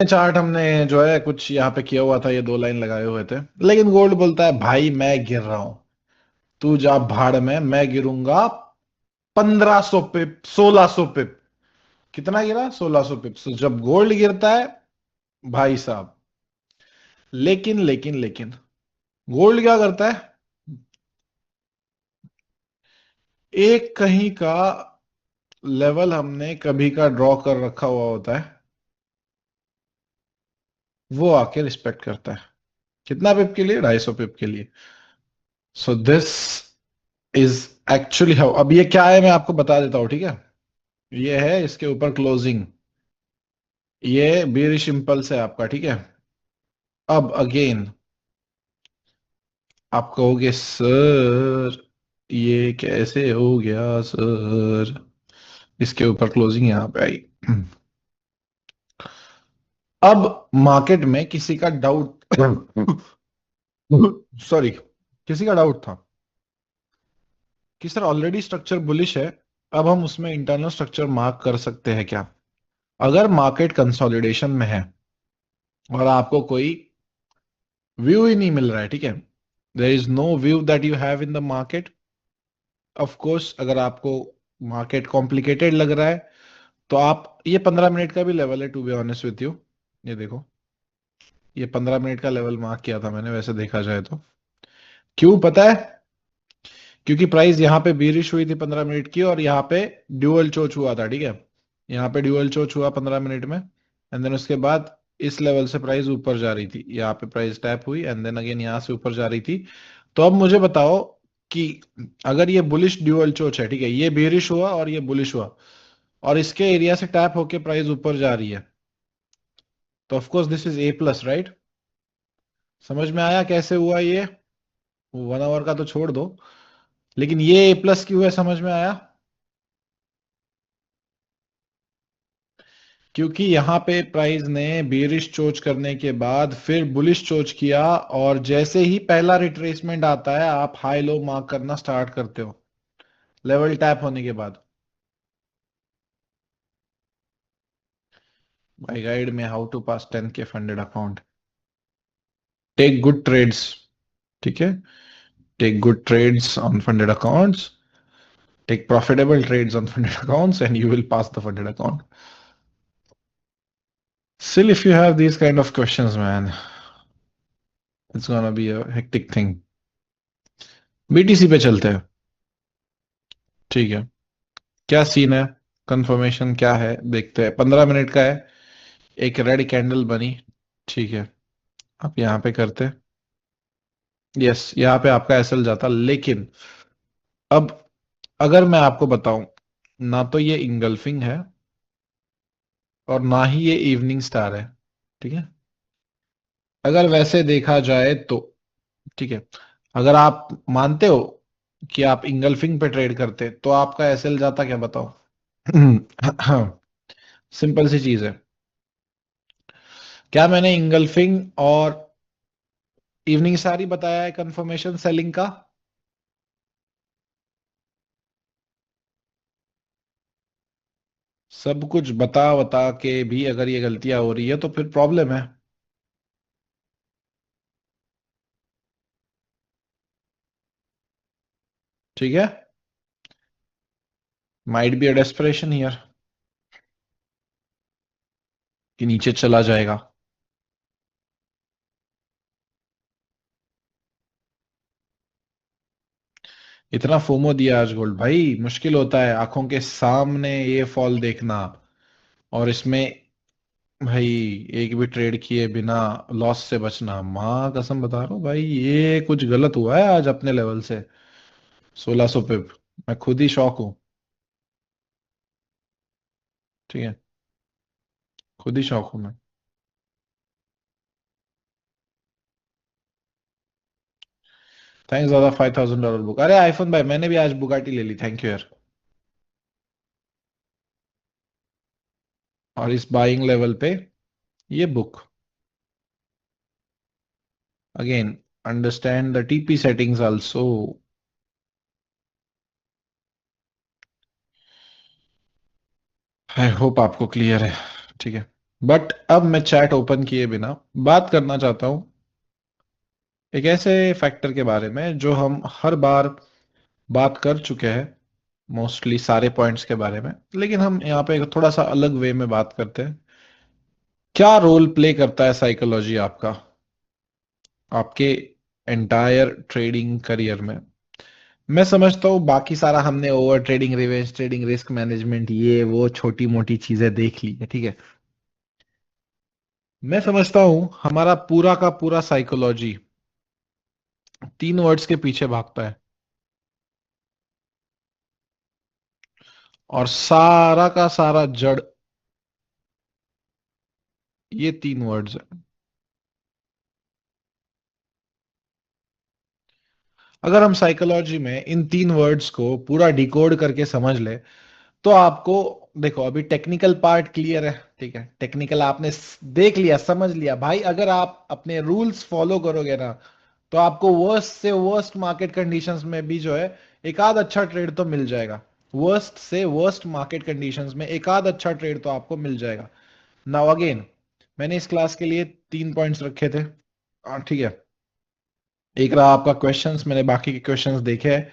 Chart हमने जो है कुछ यहाँ पे किया हुआ था, ये दो लाइन लगाए हुए थे, लेकिन गोल्ड बोलता है भाई मैं गिर रहा हूं, तू जा भाड़ में, मैं गिरूंगा 1500 पिप, 1600 पिप। कितना गिरा? 1600 पिप। So, जब गोल्ड गिरता है भाई साहब, लेकिन गोल्ड क्या करता है? एक कहीं का लेवल हमने कभी का ड्रॉ कर रखा हुआ होता है, वो आके रिस्पेक्ट करता है। कितना पिप के लिए? 250 पिप के लिए। So this is actually how. अब ये क्या है मैं आपको बता देता हूं, ठीक है। ये है इसके ऊपर क्लोजिंग, ये बेरिश इंपल्स है आपका, ठीक है। अब अगेन आप कहोगे सर ये कैसे हो गया सर, इसके ऊपर क्लोजिंग यहां पे आई। अब मार्केट में किसी का डाउट सॉरी, किसी का डाउट था कि सर ऑलरेडी स्ट्रक्चर बुलिश है, अब हम उसमें इंटरनल स्ट्रक्चर मार्क कर सकते हैं क्या? अगर मार्केट कंसोलिडेशन में है और आपको कोई व्यू ही नहीं मिल रहा है, ठीक है, there is no view that you have in the market. Of course अगर आपको मार्केट कॉम्प्लिकेटेड लग रहा है तो आप, ये 15 मिनट का भी लेवल है to be honest with you. ये देखो, ये 15 मिनट का लेवल मार्क किया था मैंने, वैसे देखा जाए तो। क्यों पता है? क्योंकि प्राइस यहाँ पे बीरिश हुई थी 15 मिनट की, और यहाँ पे ड्यूअल चोच हुआ था, ठीक है। यहाँ पे ड्यूअल चोच हुआ 15 मिनट में, एंड देन उसके बाद इस लेवल से प्राइस ऊपर जा रही थी, यहाँ पे प्राइस टैप हुई एंड देन अगेन यहाँ से ऊपर जा रही थी। तो अब मुझे बताओ कि अगर ये बुलिश ड्यूअल चोच है, ठीक है, ये बेरिश हुआ और ये बुलिश हुआ, और इसके एरिया से टैप होके प्राइस ऊपर जा रही है, तो of course this is a plus, right? समझ में आया कैसे हुआ ये? 1 आवर का तो छोड़ दो, लेकिन ये ए प्लस क्यों है, समझ में आया? क्योंकि यहाँ पे प्राइस ने बेरिश चोच करने के बाद फिर बुलिश चोच किया, और जैसे ही पहला रिट्रेसमेंट आता है आप हाई लो मार्क करना स्टार्ट करते हो लेवल टैप होने के बाद। बाय गाइड में how to pass 10K funded account, take good trades, ठीक है, take good trades on funded accounts, take profitable trades on funded accounts and you will pass the funded account. Still, if you have these kind of questions, man, it's gonna be a hectic thing. BTC पे चलते हैं, ठीक है। क्या scene है, confirmation क्या है देखते हैं। 15 मिनट का है, एक रेड कैंडल बनी, ठीक है। आप यहाँ पे करते, यस यहाँ पे आपका एसएल जाता, लेकिन अब अगर मैं आपको बताऊं, ना तो ये इंगल्फिंग है और ना ही ये इवनिंग स्टार है, ठीक है। अगर वैसे देखा जाए तो, ठीक है, अगर आप मानते हो कि आप इंगल्फिंग पे ट्रेड करते तो आपका एसएल जाता क्या, बताओ? सिंपल सी चीज है। क्या मैंने इंगल्फिंग और इवनिंग सारी बताया है कंफर्मेशन सेलिंग का? सब कुछ बता बता के भी अगर ये गलतियां हो रही है तो फिर प्रॉब्लम है, ठीक है। Might be a desperation here कि नीचे चला जाएगा। इतना फोमो दिया आज गोल्ड, भाई मुश्किल होता है आंखों के सामने ये फॉल देखना, और इसमें भाई एक भी ट्रेड किए बिना लॉस से बचना। माँ कसम बता रहा हूँ भाई, ये कुछ गलत हुआ है आज अपने लेवल से। 1600 पिप, मैं खुद ही शॉक हूँ, ठीक है, खुद ही शॉक हूँ मैं। थैंक्स दादा, $5000 बुक। अरे आईफोन भाई मैंने भी आज बुगाटी ले ली, थैंक यू यार। और इस बाइंग लेवल पे ये book, again understand the TP settings also. I hope आपको क्लियर है, ठीक है। बट अब मैं चैट ओपन किए बिना बात करना चाहता हूं एक ऐसे फैक्टर के बारे में जो हम हर बार बात कर चुके हैं, मोस्टली सारे पॉइंट्स के बारे में, लेकिन हम यहाँ पे थोड़ा सा अलग वे में बात करते हैं। क्या रोल प्ले करता है साइकोलॉजी आपका, आपके एंटायर ट्रेडिंग करियर में? मैं समझता हूँ बाकी सारा हमने over trading, revenge trading, risk management, ये वो छोटी मोटी चीजें देख ली है, ठीक है। मैं समझता हूँ हमारा पूरा का पूरा साइकोलॉजी तीन वर्ड्स के पीछे भागता है, और सारा का सारा जड़ ये तीन वर्ड्स है। अगर हम साइकोलॉजी में इन तीन वर्ड्स को पूरा डिकोड करके समझ ले तो आपको, देखो अभी टेक्निकल पार्ट क्लियर है, ठीक है, टेक्निकल आपने देख लिया, समझ लिया भाई। अगर आप अपने रूल्स फॉलो करोगे ना तो आपको वर्स्ट से वर्स्ट मार्केट कंडीशंस में भी जो है एक आध अच्छा ट्रेड तो मिल जाएगा। वर्स्ट से वर्स्ट मार्केट कंडीशंस में एक आध अच्छा ट्रेड तो आपको मिल जाएगा। नाउ अगेन, मैंने इस क्लास के लिए तीन पॉइंट्स रखे थे, ठीक है। एक रहा आपका क्वेश्चंस, मैंने बाकी के क्वेश्चंस देखे हैं।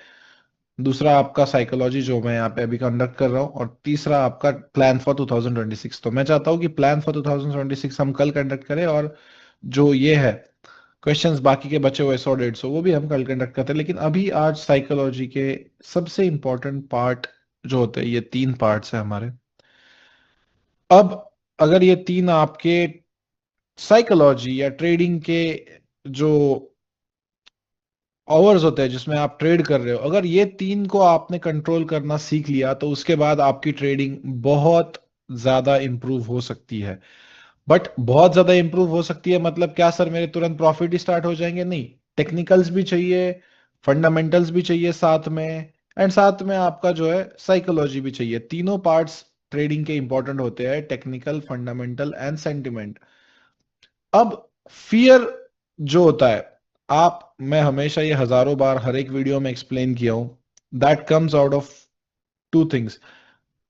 दूसरा आपका साइकोलॉजी जो मैं यहाँ पे अभी कंडक्ट कर रहा हूँ, और तीसरा आपका प्लान फॉर 2026। तो मैं चाहता हूँ कि प्लान फॉर 2026 हम कल कंडक्ट करें, और जो ये है क्वेश्चंस बाकी के बचे हुए 100 150 वो भी हम कल कंडक्ट करते हैं। लेकिन अभी आज साइकोलॉजी के सबसे इंपॉर्टेंट पार्ट जो होते हैं, ये तीन पार्ट्स हैं हमारे। अब अगर ये तीन आपके साइकोलॉजी या ट्रेडिंग के जो आवर्स होते हैं जिसमें आप ट्रेड कर रहे हो, अगर ये तीन को आपने कंट्रोल करना सीख लिया तो उसके बाद आपकी ट्रेडिंग बहुत ज्यादा इंप्रूव हो सकती है। बट बहुत ज्यादा इंप्रूव हो सकती है मतलब क्या सर, मेरे तुरंत प्रॉफिट ही स्टार्ट हो जाएंगे? नहीं, टेक्निकल्स भी चाहिए, फंडामेंटल्स भी चाहिए साथ में, एंड साथ में आपका जो है साइकोलॉजी भी चाहिए। तीनों पार्ट्स ट्रेडिंग के इंपॉर्टेंट होते हैं, टेक्निकल, फंडामेंटल एंड सेंटिमेंट। अब फियर जो होता है, आप, मैं हमेशा ये हजारों बार हर एक वीडियो में एक्सप्लेन किया हूं, that comes out of two things.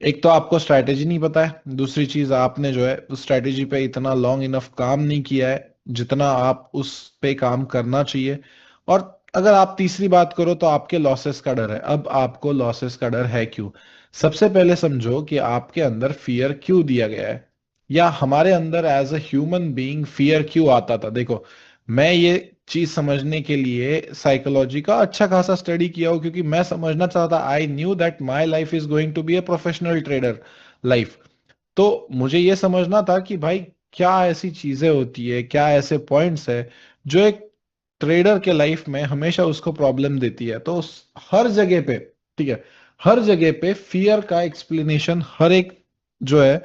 एक तो आपको स्ट्रैटेजी नहीं पता है, दूसरी चीज आपने जो है उस स्ट्रैटेजी पे इतना लॉन्ग इनफ काम नहीं किया है जितना आप उस पे काम करना चाहिए। और अगर आप तीसरी बात करो तो आपके लॉसेस का डर है। अब आपको लॉसेस का डर है क्यों? सबसे पहले समझो कि आपके अंदर फियर क्यों दिया गया है, या हमारे अंदर as a human being fear क्यों आता था। देखो, मैं ये चीज समझने के लिए साइकोलॉजी का अच्छा खासा स्टडी किया हो, क्योंकि मैं समझना चाहता, I knew that my life is going to be a professional trader life. तो मुझे ये समझना था कि भाई क्या ऐसी चीजें होती है, क्या ऐसे पॉइंट्स है जो एक ट्रेडर के लाइफ में हमेशा उसको प्रॉब्लम देती है। तो हर जगह पे, ठीक है, हर जगह पे फियर का एक्सप्लेनेशन हर एक जो है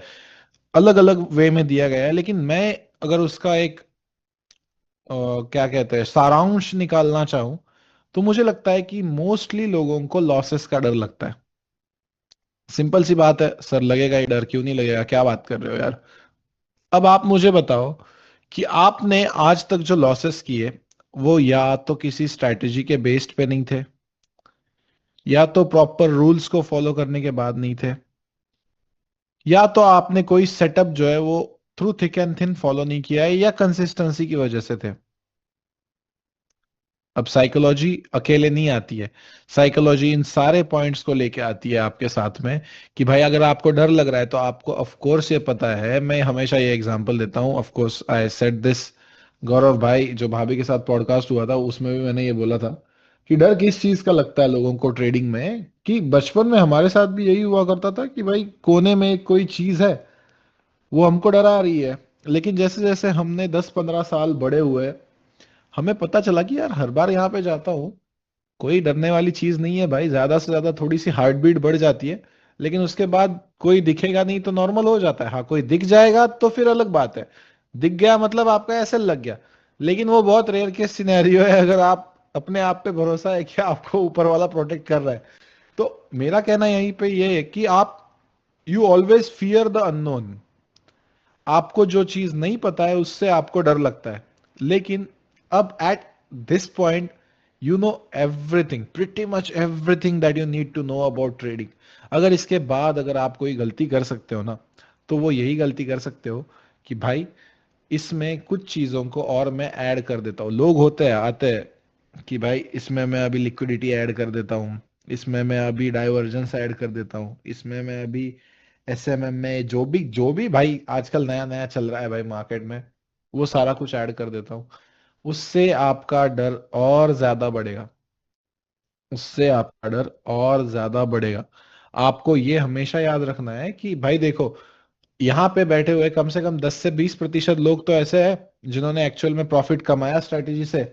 अलग अलग वे में दिया गया है। लेकिन मैं अगर उसका एक क्या कहते हैं सारांश निकालना चाहूं तो मुझे लगता है कि मोस्टली लोगों को लॉसेस का डर लगता है। सिंपल सी बात है सर, लगेगा ही डर, क्यों नहीं लगेगा, क्या बात कर रहे हो यार। अब आप मुझे बताओ कि आपने आज तक जो लॉसेस किए वो या तो किसी स्ट्रैटेजी के बेस्ड पे नहीं थे, या तो प्रॉपर रूल्स को फॉलो करने के बाद नहीं थे, या तो आपने कोई सेटअप जो है वो through thick and thin follow नहीं किया है, या कंसिस्टेंसी की वजह से थे। अब साइकोलॉजी अकेले नहीं आती है, साइकोलॉजी इन सारे पॉइंट्स को लेके आती है आपके साथ में। कि भाई अगर आपको डर लग रहा है तो आपको ऑफ कोर्स ये पता है, मैं हमेशा ये एग्जांपल देता हूँ, of course I said this. Gaurav भाई जो भाभी के साथ पॉडकास्ट हुआ था उसमें भी मैंने ये बोला था कि डर किस चीज का लगता है लोगों को ट्रेडिंग में, कि बचपन में हमारे साथ भी यही हुआ करता था कि भाई कोने में एक कोई चीज है वो हमको डरा रही है। लेकिन जैसे जैसे हमने 10 15 साल बड़े हुए, हमें पता चला कि यार हर बार यहाँ पे जाता हूँ, कोई डरने वाली चीज नहीं है भाई, ज्यादा से ज्यादा थोड़ी सी हार्ट बीट बढ़ जाती है, लेकिन उसके बाद कोई दिखेगा नहीं तो नॉर्मल हो जाता है। हाँ, कोई दिख जाएगा तो फिर अलग बात है, दिख गया मतलब आपका ऐसे लग गया। लेकिन वो बहुत रेयर केस सिनेरियो है, अगर आप अपने आप पे भरोसा है कि आपको ऊपर वाला प्रोटेक्ट कर रहा है। तो मेरा कहना यहीं पे ये है कि आप, you always fear the unknown. आपको जो चीज नहीं पता है उससे आपको डर लगता है। लेकिन अब at this point you know everything, pretty much everything that you need to know about trading. अगर इसके बाद अगर आप कोई गलती कर सकते हो ना, तो वो यही गलती कर सकते हो कि भाई इसमें कुछ चीजों को और मैं ऐड कर देता हूँ। लोग होते हैं, आते हैं कि भाई इसमें मैं अभी लिक्विडिटी ऐड कर देता हूँ, इसमें मैं अभी डाइवर्जेंस ऐड कर देता हूँ, इसमें मैं अभी एसएमएम में जो भी भाई आजकल नया नया चल रहा है भाई मार्केट में, वो सारा कुछ ऐड कर देता हूँ। उससे आपका डर और ज्यादा बढ़ेगा, उससे आपका डर और ज्यादा बढ़ेगा। आपको ये हमेशा याद रखना है कि भाई देखो, यहाँ पे बैठे हुए कम से कम 10 से 20% लोग तो ऐसे हैं जिन्होंने एक्चुअल में प्रॉफिट कमाया स्ट्रेटेजी से।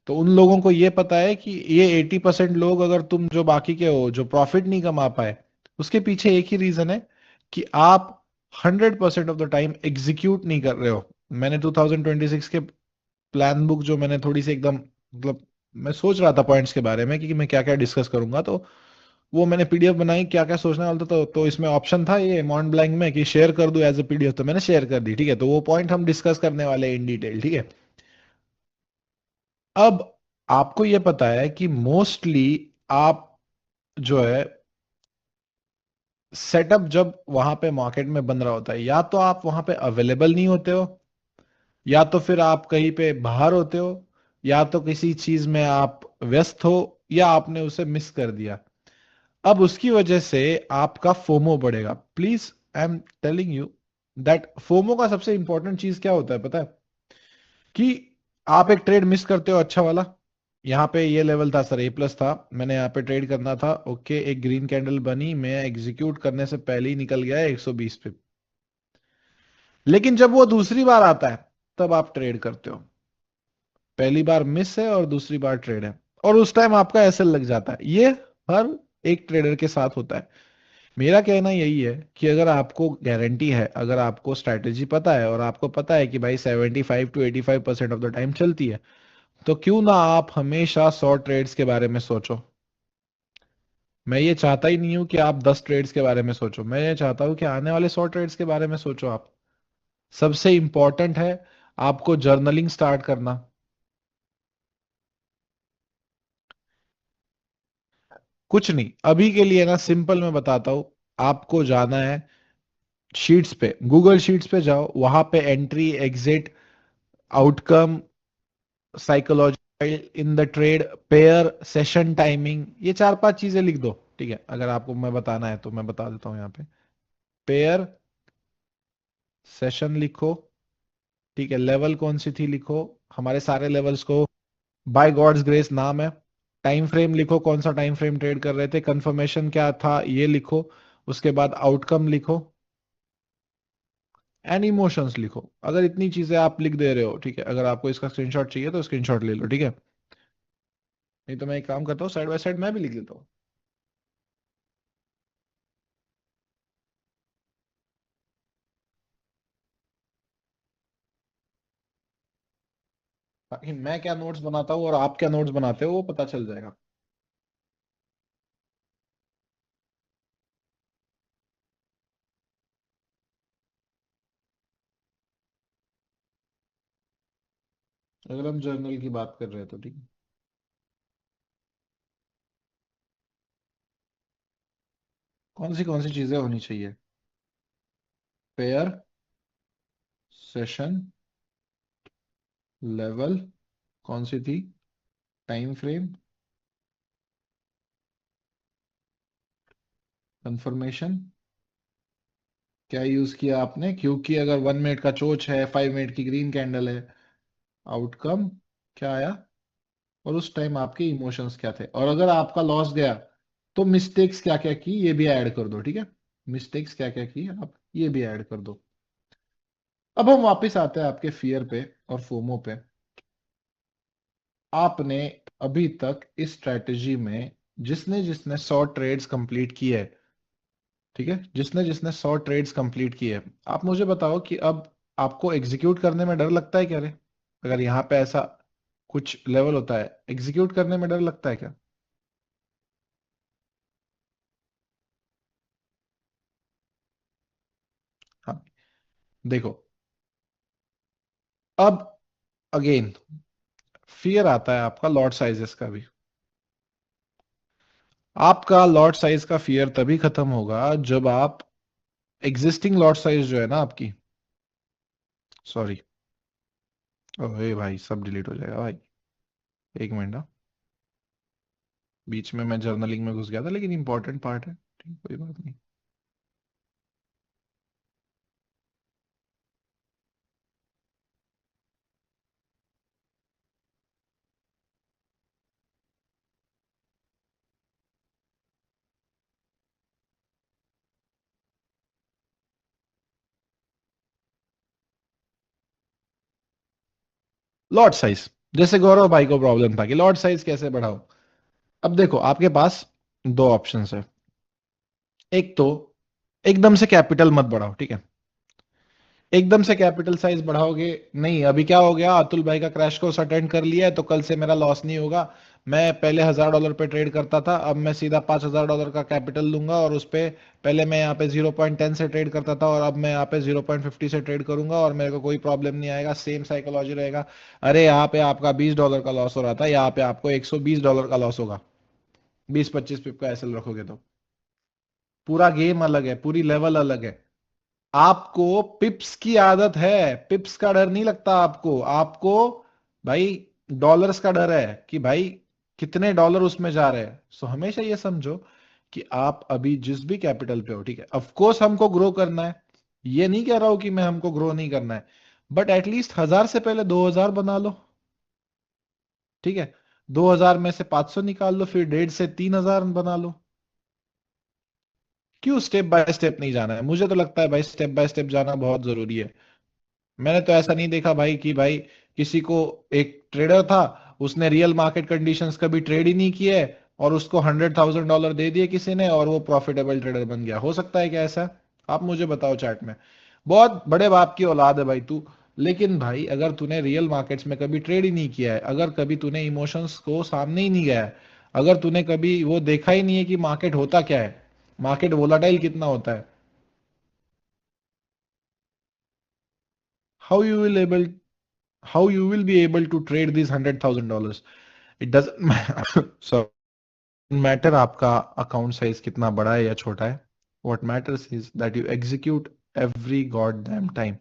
तो उन लोगों को ये पता है कि ये 80% लोग, अगर तुम जो बाकी के हो जो प्रॉफिट नहीं कमा पाए, उसके पीछे एक ही रीजन है कि आप 100% ऑफ द टाइम एग्जीक्यूट नहीं कर रहे हो। मैंने 2026 के प्लान बुक जो मैंने थोड़ी सी एकदम मतलब, मैं सोच रहा था पॉइंट्स के बारे में कि मैं क्या क्या डिस्कस करूंगा, तो वो मैंने पीडीएफ बनाई क्या क्या सोचने वाला था। तो इसमें ऑप्शन था ये मॉन्ट ब्लैंक में कि शेयर कर दूं एज ए पीडीएफ, तो मैंने शेयर कर दी। ठीक है, तो वो पॉइंट हम डिस्कस करने वाले हैं इन डिटेल। ठीक है, अब आपको ये पता है कि मोस्टली आप जो है सेटअप जब वहां पे मार्केट में बन रहा होता है, या तो आप वहां पे अवेलेबल नहीं होते हो, या तो फिर आप कहीं पे बाहर होते हो, या तो किसी चीज में आप व्यस्त हो, या आपने उसे मिस कर दिया। अब उसकी वजह से आपका फोमो बढ़ेगा। Please, I am telling you that FOMO का सबसे इंपॉर्टेंट चीज क्या होता है पता है? कि आप एक ट्रेड मिस करते हो अच्छा वाला, यहाँ पे ये लेवल था सर, A+ था, मैंने यहाँ पे ट्रेड करना था, ओके, एक ग्रीन कैंडल बनी, मैं एग्जीक्यूट करने से पहले ही निकल गया है 120 पे। लेकिन जब वो दूसरी बार आता है, तब आप ट्रेड करते हो। पहली बार मिस है और दूसरी बार ट्रेड है, और उस टाइम आपका एसएल लग जाता है। ये हर एक ट्रेडर के साथ होता है। मेरा कहना यही है कि अगर आपको गारंटी है, अगर आपको स्ट्रैटेजी पता है, और आपको पता है कि भाई 75 to 85% ऑफ द टाइम चलती है, तो क्यों ना आप हमेशा 100 ट्रेड्स के बारे में सोचो। मैं ये चाहता ही नहीं हूं कि आप 10 ट्रेड्स के बारे में सोचो, मैं ये चाहता हूं कि आने वाले 100 ट्रेड्स के बारे में सोचो आप। सबसे इंपॉर्टेंट है आपको जर्नलिंग स्टार्ट करना। कुछ नहीं, अभी के लिए ना सिंपल मैं बताता हूं। आपको जाना है शीट्स पे, गूगल शीट्स पे जाओ, वहां पे entry, exit, outcome, psychology in the trade, pair, session timing, ये 4-5 चीजें लिख दो। ठीक है, अगर आपको मैं बताना है तो मैं बता देता हूँ यहाँ पे। पेयर, सेशन लिखो, ठीक है, लेवल कौन सी थी लिखो, हमारे सारे लेवल्स को बाय गॉड्स ग्रेस नाम है। टाइम फ्रेम लिखो, कौन सा टाइम फ्रेम ट्रेड कर रहे थे, कंफर्मेशन क्या था ये लिखो, उसके बाद आउटकम लिखो, एंड इमोशंस लिखो। अगर इतनी चीजें आप लिख दे रहे हो, ठीक है, अगर आपको इसका स्क्रीनशॉट चाहिए तो स्क्रीनशॉट ले लो, ठीक है। नहीं तो मैं एक काम करता हूँ, साइड बाय साइड मैं भी लिख देता हूँ, ताकि मैं क्या नोट्स बनाता हूँ और आप क्या नोट्स बनाते हो वो पता चल जाएगा। अगर हम जर्नल की बात कर रहे हैं तो ठीक है। कौन सी चीजें होनी चाहिए? पेयर, सेशन, लेवल, कौन सी थी, टाइम फ्रेम, कंफर्मेशन, क्या यूज किया आपने, क्योंकि अगर 1 मिनट का चोच है, 5 मिनट की ग्रीन कैंडल है, आउटकम क्या आया, और उस टाइम आपके इमोशंस क्या थे, और अगर आपका लॉस गया तो मिस्टेक्स क्या क्या की ये भी ऐड कर दो, ठीक है। मिस्टेक्स क्या क्या की आप ये भी ऐड कर दो। अब हम वापस आते हैं आपके फियर पे और फोमो पे। आपने अभी तक इस स्ट्रेटेजी में, जिसने जिसने 100 ट्रेड्स कंप्लीट किए है, ठीक है, जिसने जिसने 100 ट्रेड्स कंप्लीट किए है, आप मुझे बताओ कि अब आपको एग्जीक्यूट करने में डर लगता है क्या रे? अगर यहाँ पे ऐसा कुछ लेवल होता है, एग्जीक्यूट करने में डर लगता है क्या? हाँ, देखो, अब अगेन फियर आता है आपका लॉट साइजेस का भी। आपका लॉट साइज का फियर तभी खत्म होगा जब आप एग्जिस्टिंग लॉट साइज जो है ना आपकी, सॉरी। ओए भाई, सब डिलीट हो जाएगा भाई। एक मिनट ना। बीच में मैं जर्नलिंग में घुस गया था, लेकिन इंपॉर्टेंट पार्ट है, ठीक, कोई बात नहीं। Lot size. जैसे गौरव भाई को प्रॉब्लम था कि लॉट साइज कैसे बढ़ाओ। अब देखो, आपके पास दो ऑप्शंस है। एक तो एकदम से कैपिटल मत बढ़ाओ, ठीक है। एकदम से कैपिटल साइज बढ़ाओगे नहीं। अभी क्या हो गया, अतुल भाई का क्रैश कोर्स अटेंड कर लिया है, तो कल से मेरा लॉस नहीं होगा। मैं पहले $1000 पे ट्रेड करता था, अब मैं सीधा $5000 का कैपिटल लूंगा और उस पे पहले मैं यहाँ पे 0.10 से ट्रेड करता था, और अब मैं यहाँ पे 0.50 से ट्रेड करूंगा और मेरे को कोई प्रॉब्लम नहीं आएगा, सेम साइकोलॉजी रहेगा। अरे यहाँ पे आपका $20 का लॉस हो रहा था, यहाँ पे आपको $120 का लॉस होगा। 20-25 पिप का एसएल रखोगे तो पूरा गेम अलग है, पूरी लेवल अलग है। आपको पिप्स की आदत है, पिप्स का डर नहीं लगता आपको। आपको भाई डॉलर्स का डर है कि भाई कितने डॉलर उसमें जा रहे हैं। सो हमेशा ये समझो कि आप अभी जिस भी कैपिटल पे हो, ठीक है, ऑफ कोर्स हमको ग्रो करना है। ये नहीं कह रहा हूं कि मैं हमको ग्रो नहीं करना है, बट एटलीस्ट 1000 से पहले 2000 बना लो, ठीक है। 2000 में से 500 निकाल लो, फिर 1.5 से 3000 बना लो। क्यों स्टेप बाय स्टेप नहीं जाना है? मुझे तो लगता है भाई स्टेप बाय स्टेप जाना बहुत जरूरी है। मैंने तो ऐसा नहीं देखा भाई कि भाई किसी को, एक ट्रेडर था, उसने रियल मार्केट कंडीशंस कभी ट्रेड ही नहीं किए और उसको $100,000 दे दिए किसी ने और वो प्रॉफिटेबल ट्रेडर बन गया। हो सकता है क्या ऐसा? आप मुझे बताओ चैट में। बहुत बड़े बाप की औलाद है भाई तू। लेकिन भाई अगर तूने रियल मार्केट्स में कभी ट्रेड ही नहीं किया है, अगर कभी तूने इमोशंस को सामने ही नहीं गया है, अगर तूने कभी वो देखा ही नहीं है कि मार्केट होता क्या है, मार्केट वोलाटाइल कितना होता है, how you will able how you will be able to trade these $100,000? It doesn't so matter आपका अकाउंट साइज कितना बड़ा है या छोटा है। What matters is that you execute every god damn time.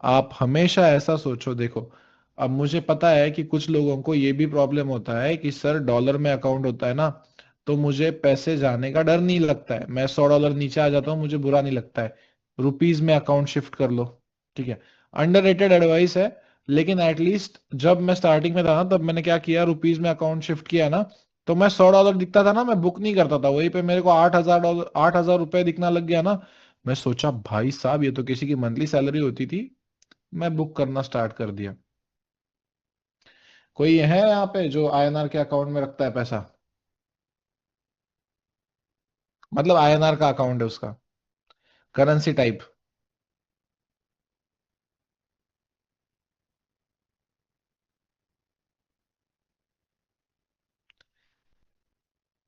आप हमेशा ऐसा सोचो। देखो, अब मुझे पता है कि कुछ लोगों को ये भी प्रॉब्लम होता है कि सर डॉलर में अकाउंट होता है ना, तो मुझे पैसे जाने का डर नहीं लगता है, मैं $100 नीचे आ जाता हूँ, मुझे बुरा नहीं लगता है। रुपीज में अकाउंट शिफ्ट कर लो, ठीक है। अंडररेटेड एडवाइस है, लेकिन एटलीस्ट जब मैं स्टार्टिंग में था ना, तब मैंने क्या किया, रुपीज में अकाउंट शिफ्ट किया ना, तो मैं $100 दिखता था ना, मैं बुक नहीं करता था, वहीं पे मेरे को $8,000, $8,000 दिखना लग गया ना। मैं सोचा भाई साहब ये तो किसी की मंथली सैलरी होती थी। मैं बुक करना स्टार्ट कर दिया। कोई है यहाँ पे जो आईएनआर के अकाउंट में रखता है पैसा? मतलब आईएनआर का अकाउंट है उसका, करेंसी टाइप।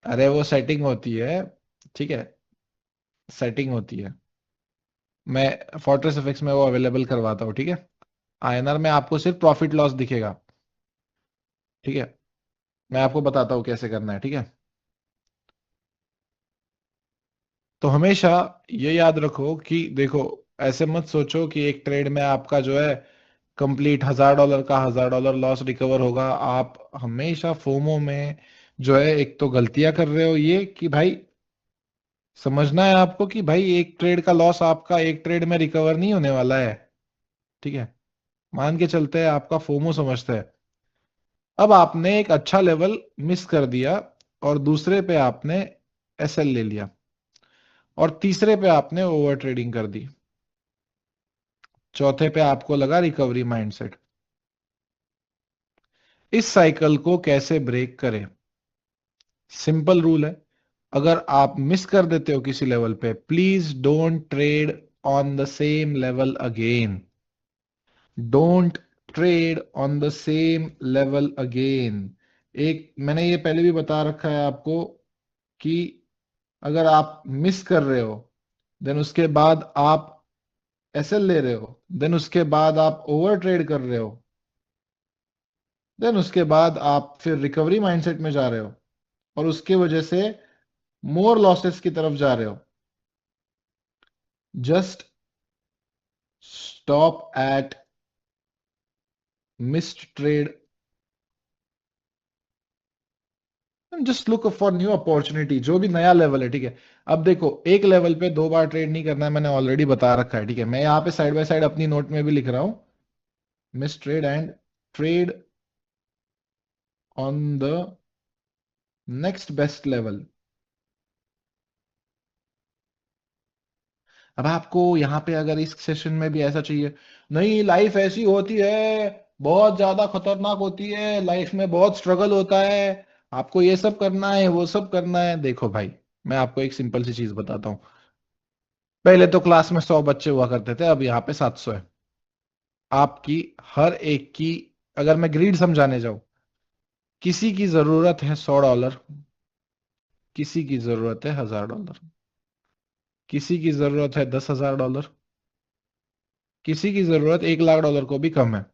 अरे वो सेटिंग होती है, ठीक है, सेटिंग होती है। मैं फोर्ट्रेस एफएक्स में वो अवेलेबल करवाता हूँ, ठीक है। आईएनआर में आपको सिर्फ प्रॉफिट लॉस दिखेगा, ठीक है। मैं आपको बताता हूँ कैसे करना है, ठीक है। तो हमेशा ये याद रखो कि देखो, ऐसे मत सोचो कि एक ट्रेड में आपका जो है कंप्लीट $1000 का $1000 लॉस रिकवर होगा। आप हमेशा फोमो में जो है, एक तो गलतियां कर रहे हो ये कि भाई समझना है आपको कि भाई एक ट्रेड का लॉस आपका एक ट्रेड में रिकवर नहीं होने वाला है, ठीक है। मान के चलते हैं आपका फोमो समझते हैं। अब आपने एक अच्छा लेवल मिस कर दिया और दूसरे पे आपने एसएल ले लिया और तीसरे पे आपने ओवर ट्रेडिंग कर दी, चौथे पे आपको लगा रिकवरी माइंडसेट। इस साइकिल को कैसे ब्रेक करें? सिंपल रूल है। अगर आप मिस कर देते हो किसी लेवल पे, please don't trade on the same level again. Don't trade on the same level again. एक मैंने ये पहले भी बता रखा है आपको कि अगर आप मिस कर रहे हो, देन उसके बाद आप एसएल ले रहे हो, देन उसके बाद आप ओवर ट्रेड कर रहे हो, देन उसके बाद आप फिर रिकवरी माइंडसेट में जा रहे हो और उसके वजह से मोर लॉसेस की तरफ जा रहे हो। Just stop at missed trade, just look for new opportunity, जो भी नया लेवल है, ठीक है। अब देखो, एक लेवल पे दो बार ट्रेड नहीं करना है, मैंने ऑलरेडी बता रखा है, ठीक है। मैं यहाँ पे साइड बाय साइड अपनी नोट में भी लिख रहा हूं, miss trade and trade on the next best level. अब आपको यहाँ पे अगर इस सेशन में भी ऐसा चाहिए, नहीं लाइफ ऐसी होती है, बहुत ज्यादा खतरनाक होती है, लाइफ में बहुत स्ट्रगल होता है, आपको ये सब करना है वो सब करना है, देखो भाई, मैं आपको एक सिंपल सी चीज बताता हूँ। पहले तो क्लास में 100 बच्चे हुआ करते थे, अब यहाँ पे 700 है। आपकी हर एक की, अगर मैं ग्रीड समझाने जाऊं, किसी की जरूरत है $100, किसी की जरूरत है $1000, किसी की जरूरत है $10,000, किसी की जरूरत $1 लाख को भी कम है।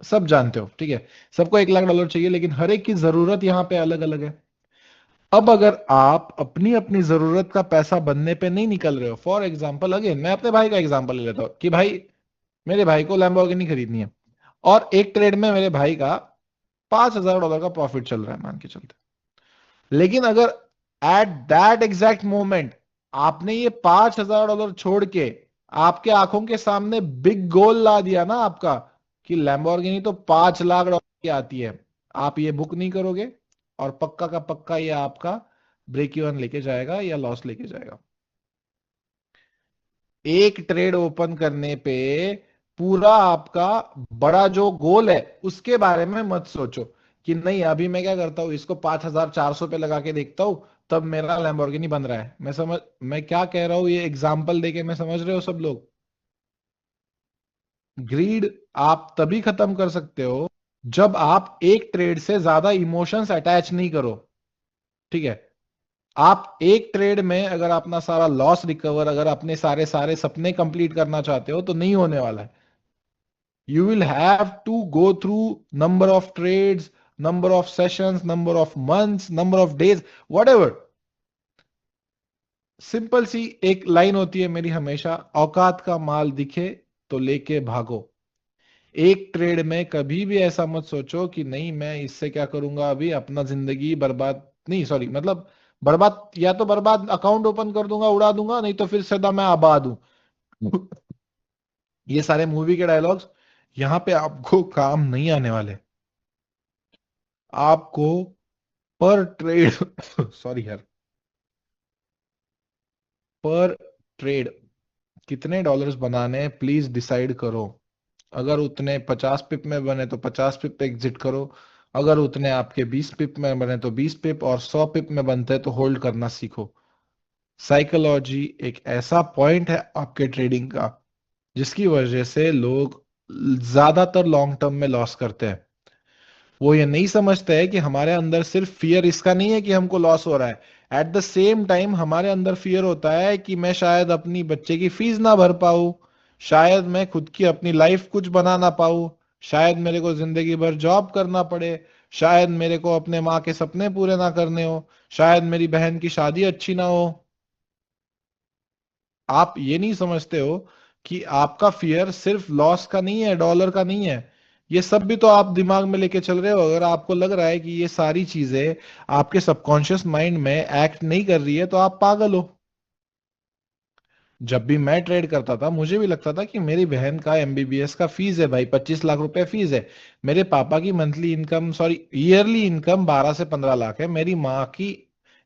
सब जानते हो, ठीक है। सबको $1 लाख चाहिए, लेकिन हर एक की जरूरत यहाँ पे अलग अलग है। अब अगर आप अपनी अपनी जरूरत का पैसा बनने पे नहीं निकल रहे हो, फॉर एग्जाम्पल, अगेन मैं अपने भाई का एग्जाम्पल ले लेता हूँ कि भाई मेरे भाई को लैम्बोर्गिनी खरीदनी है, और एक ट्रेड में मेरे भाई का $5,000 का प्रॉफिट चल रहा है, मान के चलते। लेकिन अगर एट दैट एग्जैक्ट मोमेंट आपने ये $5,000 छोड़ के आपके आंखों के सामने बिग गोल ला दिया ना आपका, कि लैम्बोर्गिनी तो $5 लाख की आती है, आप ये बुक नहीं करोगे, और पक्का का पक्का ये आपका ब्रेक इवन लेके जाएगा या लॉस लेके जाएगा। एक ट्रेड ओपन करने पे पूरा आपका बड़ा जो गोल है उसके बारे में मत सोचो, कि नहीं अभी मैं क्या करता हूं, इसको 5,400 पे लगा के देखता हूं, तब मेरा लैम्बोर्गिनी बन रहा है। मैं क्या कह रहा हूं, ये एग्जाम्पल देके मैं, समझ रहे हो सब लोग? ग्रीड आप तभी खत्म कर सकते हो जब आप एक ट्रेड से ज्यादा इमोशंस अटैच नहीं करो, ठीक है। आप एक ट्रेड में अगर अपना सारा लॉस रिकवर, अगर अपने सारे सारे सपने कंप्लीट करना चाहते हो, तो नहीं होने वाला है। You will have to go through number of trades, number of sessions, number of months, number of days, whatever. Simple सी एक लाइन होती है मेरी हमेशा, औकात का माल दिखे तो लेके भागो। एक ट्रेड में कभी भी ऐसा मत सोचो कि नहीं मैं इससे क्या करूंगा, अभी अपना जिंदगी बर्बाद, नहीं सॉरी मतलब बर्बाद, या तो बर्बाद अकाउंट ओपन कर दूंगा उड़ा दूंगा, नहीं तो फिर सदा मैं आबाद हूं। ये सारे मूवी के डायलॉग्स यहाँ पे आपको काम नहीं आने वाले। आपको पर ट्रेड सॉरी यार, पर ट्रेड कितने डॉलर्स बनाने हैं प्लीज डिसाइड करो। अगर उतने 50 पिप में बने तो 50 पिप एग्जिट करो, अगर उतने आपके 20 पिप में बने तो 20 पिप, और 100 पिप में बनते हैं तो होल्ड करना सीखो। साइकोलॉजी एक ऐसा पॉइंट है आपके ट्रेडिंग का जिसकी वजह से लोग ज्यादातर लॉन्ग टर्म में लॉस करते हैं। वो ये नहीं समझते हैं कि हमारे अंदर सिर्फ फियर इसका नहीं है कि हमको लॉस हो रहा है, एट द सेम टाइम हमारे अंदर फियर होता है कि मैं शायद अपनी बच्चे की फीस ना भर पाऊं, शायद मैं खुद की अपनी लाइफ कुछ बना ना पाऊं, शायद मेरे को जिंदगी भर जॉब करना पड़े, शायद मेरे को अपने माँ के सपने पूरे ना करने हो, शायद मेरी बहन की शादी अच्छी ना हो। आप ये नहीं समझते हो कि आपका फियर सिर्फ लॉस का नहीं है, डॉलर का नहीं है। ये सब भी तो आप दिमाग में लेके चल रहे हो। अगर आपको लग रहा है कि ये सारी चीजें आपके सबकॉन्शियस माइंड में एक्ट नहीं कर रही है, तो आप पागल हो। जब भी मैं ट्रेड करता था मुझे भी लगता था कि मेरी बहन का एमबीबीएस का फीस है भाई, 25 लाख रुपए फीस है। मेरे पापा की monthly income, sorry yearly income 12 से 15 लाख है। मेरी माँ की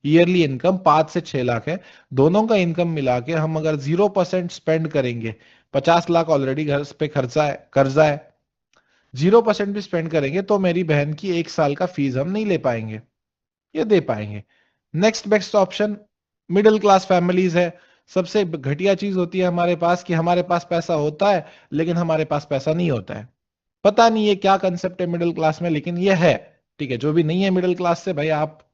ईयरली इनकम 5 से 6 लाख है। दोनों का इनकम मिला के हम अगर 0% स्पेंड करेंगे, 50 लाख ऑलरेडी घर पे खर्चा है, कर्जा है, 0% भी स्पेंड करेंगे तो मेरी बहन की एक साल का फीस हम नहीं ले पाएंगे, ये दे पाएंगे। Next best option middle class families है। सबसे घटिया चीज होती है हमारे पास कि हमारे पास पैसा होता है लेकिन हमारे पास पैसा नहीं होता है। पता नहीं ये क्या कंसेप्ट है मिडिल क्लास में, लेकिन ये है। ठीक है, जो भी नहीं है मिडिल क्लास से भाई, आप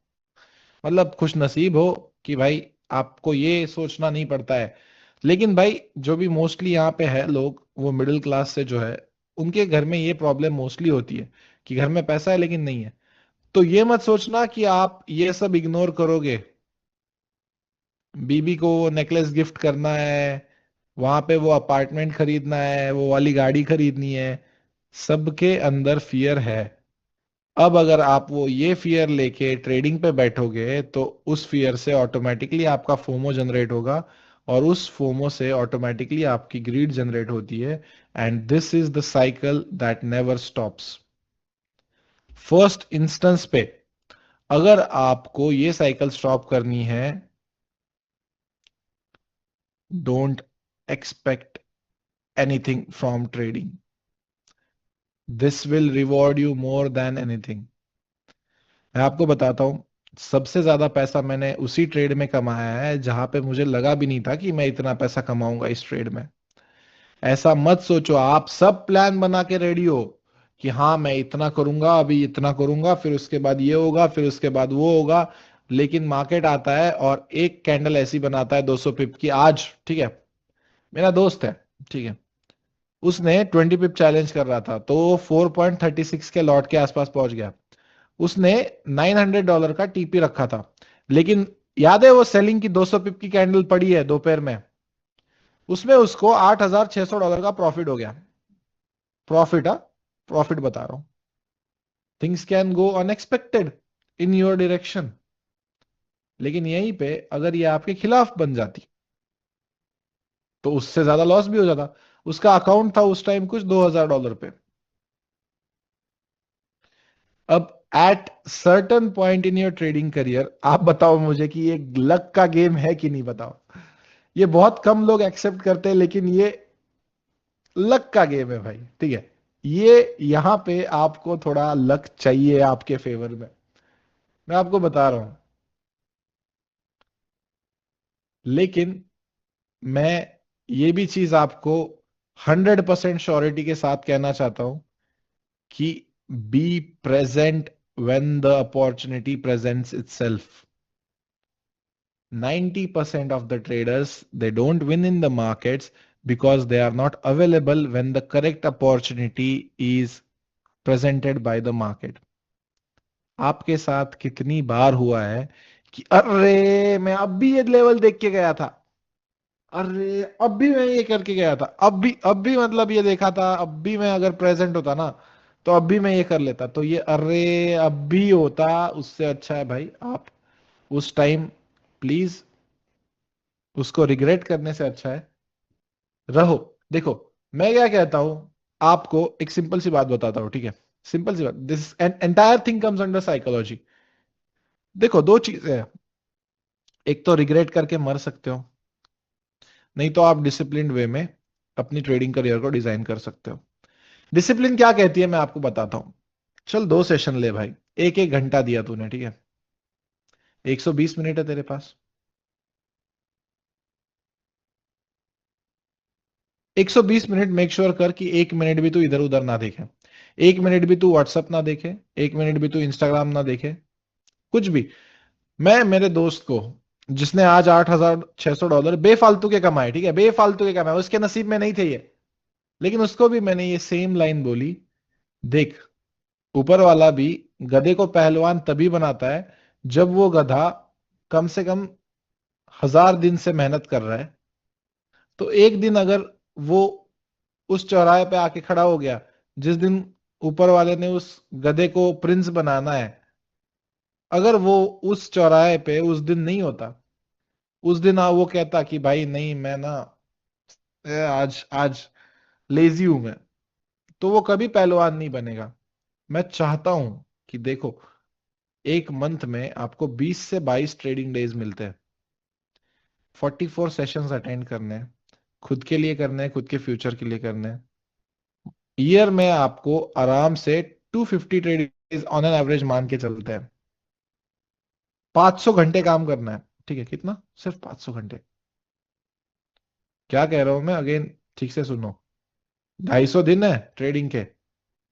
मतलब खुश नसीब हो कि भाई आपको ये सोचना नहीं पड़ता है। लेकिन भाई जो भी मोस्टली यहाँ पे है लोग, वो मिडिल क्लास से जो है, उनके घर में ये प्रॉब्लम मोस्टली होती है कि घर में पैसा है लेकिन नहीं है। तो ये मत सोचना कि आप ये सब इग्नोर करोगे, बीबी को वो नेकलेस गिफ्ट करना है, वहां पे वो अपार्टमेंट खरीदना है, वो वाली गाड़ी खरीदनी है, सबके अंदर फियर है। अब अगर आप वो ये फियर लेके ट्रेडिंग पे बैठोगे तो उस फियर से ऑटोमेटिकली आपका फोमो जनरेट होगा, और उस फोमो से ऑटोमेटिकली आपकी ग्रीड जनरेट होती है। And this is the cycle that never stops. First instance पे अगर आपको ये साइकिल स्टॉप करनी है, don't expect anything from trading. This will reward you more than anything. मैं आपको बताता हूं, सबसे ज्यादा पैसा मैंने उसी ट्रेड में कमाया है जहां पे मुझे लगा भी नहीं था कि मैं इतना पैसा कमाऊंगा इस ट्रेड में। ऐसा मत सोचो, आप सब प्लान बना के रेडी हो कि हाँ मैं इतना करूंगा, अभी इतना करूंगा, फिर उसके बाद ये होगा, फिर उसके बाद वो होगा। लेकिन मार्केट आता है और एक कैंडल ऐसी बनाता है 200 पिप की आज, ठीक है। मेरा दोस्त है, ठीक है, उसने 20 पिप चैलेंज कर रहा था तो वो 4.36 के लॉट के आसपास पहुंच गया। उसने $900 का टीपी रखा था, लेकिन याद है वो सेलिंग की 200 पिप की कैंडल पड़ी है दोपहर में, उसमें उसको $8,600 का प्रॉफिट हो गया। प्रॉफिट, प्रॉफिट बता रहा हूं। Things can go unexpected in your direction. लेकिन यहीं पे अगर ये आपके खिलाफ बन जाती तो उससे ज्यादा लॉस भी हो जाता। उसका अकाउंट था उस टाइम कुछ $2,000 पे। अब at certain point in your trading career आप बताओ मुझे कि ये लक का गेम है कि नहीं, बताओ। ये बहुत कम लोग एक्सेप्ट करते हैं, लेकिन ये लक का गेम है भाई, ठीक है। ये यहां पे आपको थोड़ा लक चाहिए आपके फेवर में, मैं आपको बता रहा हूं। लेकिन मैं ये भी चीज आपको 100% श्योरिटी के साथ कहना चाहता हूं कि be present when the opportunity presents itself. 90% of the traders they don't win in the markets because they are not available when the correct opportunity is presented by the market। आपके साथ कितनी बार हुआ है कि अरे मैं अब भी ये लेवल देख के गया था, अरे अब भी मैं ये करके गया था, अब भी मतलब ये देखा था, अब भी मैं अगर प्रेजेंट होता ना तो अब भी मैं ये कर लेता। तो ये अरे अब भी होता, उससे अच्छा है भाई आप उस टाइम प्लीज, उसको रिग्रेट करने से अच्छा है रहो। देखो मैं क्या कहता हूं, आपको एक सिंपल सी बात बताता हूं, ठीक है। सिंपल सी बात, this entire thing comes under psychology. देखो दो चीजें हैं, एक तो रिग्रेट करके मर सकते हो, नहीं तो आप डिसिप्लिन्ड वे में अपनी ट्रेडिंग करियर को डिजाइन कर सकते हो। डिसिप्लिन क्या कहती है मैं आपको बताता हूं। चल 2 सेशन ले भाई, एक एक घंटा दिया तूने, ठीक है, 120 मिनट है तेरे पास। 120 मिनट मेक श्योर कर कि 1 मिनट भी तू इधर उधर ना देखे, 1 मिनट भी तू व्हाट्सअप ना देखे, 1 मिनट भी तू इंस्टाग्राम ना देखे, कुछ भी। मैं मेरे दोस्त को, जिसने आज $8,600 बेफालतू के कमाए, ठीक है, बेफालतू के कमाए, उसके नसीब में नहीं थे ये, लेकिन उसको भी मैंने ये सेम लाइन बोली, देख ऊपर वाला भी गधे को पहलवान तभी बनाता है जब वो गधा कम से कम 1,000 दिन से मेहनत कर रहा है। तो एक दिन अगर वो उस चौराहे पे आके खड़ा हो गया जिस दिन ऊपर वाले ने उस गधे को प्रिंस बनाना है, अगर वो उस चौराहे पे उस दिन नहीं होता, उस दिन वो कहता कि भाई नहीं मैं ना आज आज लेजी हूं मैं, तो वो कभी पहलवान नहीं बनेगा। मैं चाहता हूं कि देखो एक मंथ में आपको 20 से 22 ट्रेडिंग डेज मिलते हैं, 44 सेशंस अटेंड करने हैं, खुद के लिए करने हैं, खुद के फ्यूचर के लिए करने हैं। ईयर में आपको आराम से 250 ट्रेडिंग ऑन एन एवरेज मान के चलते हैं। 500 घंटे काम करना है, ठीक है, कितना, सिर्फ 500 घंटे। क्या कह रहा हूं मैं अगेन, ठीक से सुनो। 250 दिन है ट्रेडिंग के,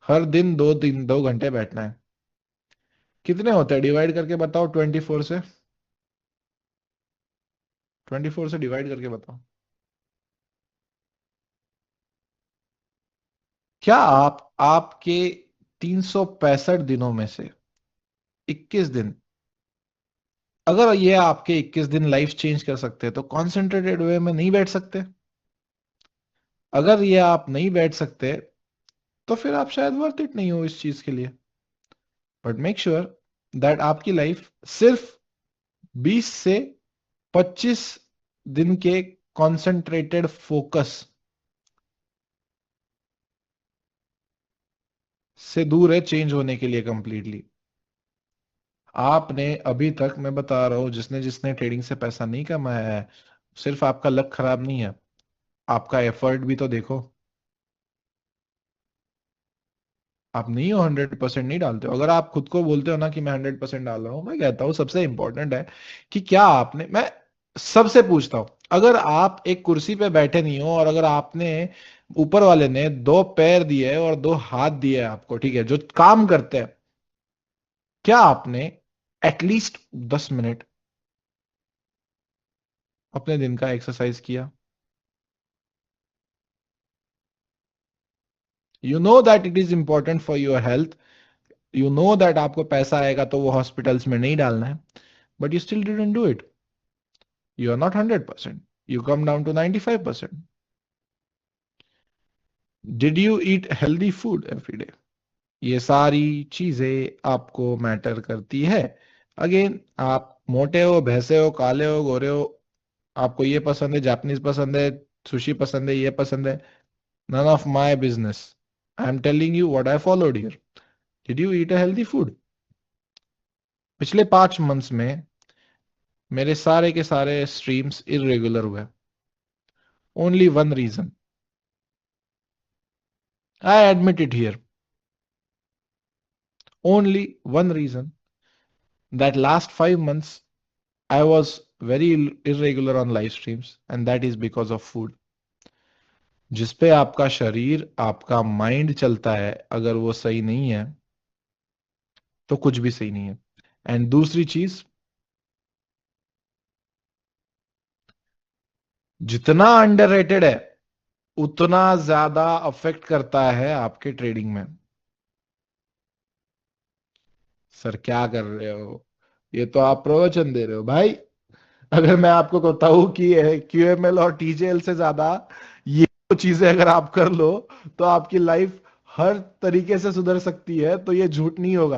हर दिन 2 घंटे बैठना है। कितने होते हैं डिवाइड करके बताओ, 24 से, 24 से डिवाइड करके बताओ। क्या आप आपके 365 दिनों में से 21 दिन, अगर ये आपके 21 दिन लाइफ चेंज कर सकते हैं तो कॉन्सेंट्रेटेड वे में नहीं बैठ सकते? अगर ये आप नहीं बैठ सकते तो फिर आप शायद वर्थ इट नहीं हो इस चीज के लिए। बट मेक श्योर दैट आपकी लाइफ सिर्फ 20 से 25 दिन के कॉन्सेंट्रेटेड फोकस से दूर है चेंज होने के लिए कंप्लीटली। आपने अभी तक, मैं बता रहा हूं, जिसने जिसने ट्रेडिंग से पैसा नहीं कमाया है, सिर्फ आपका लक खराब नहीं है, आपका एफर्ट भी तो देखो। आप नहीं हो, 100% नहीं डालते हो। अगर आप खुद को बोलते हो ना कि मैं 100% डाल रहा हूं, मैं कहता हूं सबसे इंपॉर्टेंट है कि क्या आपने, मैं सबसे पूछता हूं, अगर आप एक कुर्सी पे बैठे नहीं हो और अगर आपने, ऊपर वाले ने दो पैर दिए है और दो हाथ दिए है आपको, ठीक है, जो काम करते हैं, क्या आपने एटलीस्ट 10 मिनट अपने दिन का एक्सरसाइज किया? You know that it is important for your health, you know that आपको पैसा आएगा तो वो हॉस्पिटल्स में नहीं डालना है, but you still didn't do it. You are not 100%, you come down to 95%। Did you eat healthy food every day? ये सारी चीजें आपको मैटर करती है। अगेन, आप मोटे हो, भैंसे हो, काले हो, गोरे हो, आपको ये पसंद है, जापानीज पसंद है, सुशी पसंद है, ये पसंद है, none of my business. I'm telling you what I followed here. Did you eat a healthy food? पिछले 5 मंथ्स में मेरे सारे के सारे स्ट्रीम्स इरेगुलर हुए। Only one reason, I admit it here, only one reason, that last 5 months I was very irregular on live streams, and that is because of food. जिस पे आपका शरीर, आपका माइंड चलता है, अगर वो सही नहीं है तो कुछ भी सही नहीं है। एंड दूसरी चीज, जितना अंडररेटेड है उतना ज्यादा अफेक्ट करता है आपके ट्रेडिंग में। सर क्या कर रहे हो, ये तो आप प्रवचन दे रहे हो भाई। अगर मैं आपको बताऊं कि क्यूएमएल और टीजेएल से ज्यादा ये दो चीजें अगर आप कर लो तो आपकी लाइफ हर तरीके से सुधर सकती है, तो ये झूठ नहीं होगा।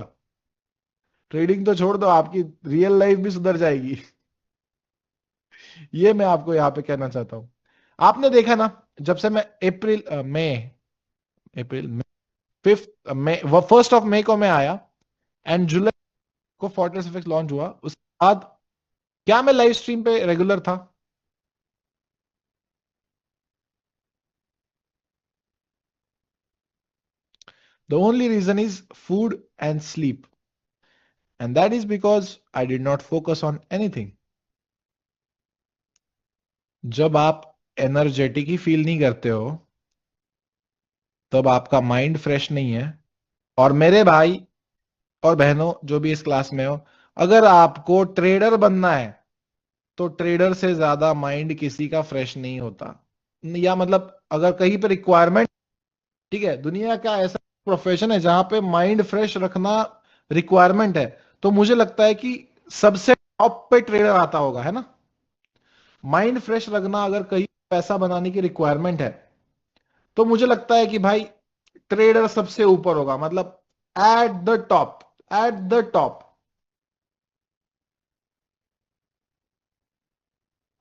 ट्रेडिंग तो छोड़ दो, आपकी रियल लाइफ भी सुधर जाएगी। ये मैं आपको यहाँ पे कहना चाहता हूँ। आपने देखा ना, जब से मैं अप्रैल 5 मई, 1 मई को मैं आया, एंड जुलाई को फोर्ट्रेस एफएक्स लॉन्च हुआ, उसके बाद क्या मैं लाइव स्ट्रीम पे रेगुलर था? The only reason is food and sleep, and that is because I did not focus on anything. जब आप एनर्जेटिक ही फील नहीं करते हो, तब आपका माइंड फ्रेश नहीं है। और मेरे भाई और बहनों जो भी इस क्लास में हो, अगर आपको ट्रेडर बनना है तो ट्रेडर से ज्यादा माइंड किसी का फ्रेश नहीं होता। या मतलब अगर कहीं पर रिक्वायरमेंट, ठीक है, दुनिया का ऐसा प्रोफेशन है जहां पे माइंड फ्रेश रखना रिक्वायरमेंट है, तो मुझे लगता है कि सबसे टॉप पे ट्रेडर आता होगा, है ना? माइंड फ्रेश रखना अगर कहीं पैसा बनाने की रिक्वायरमेंट है, तो मुझे लगता है कि भाई ट्रेडर सबसे ऊपर होगा, मतलब at the top, at the top.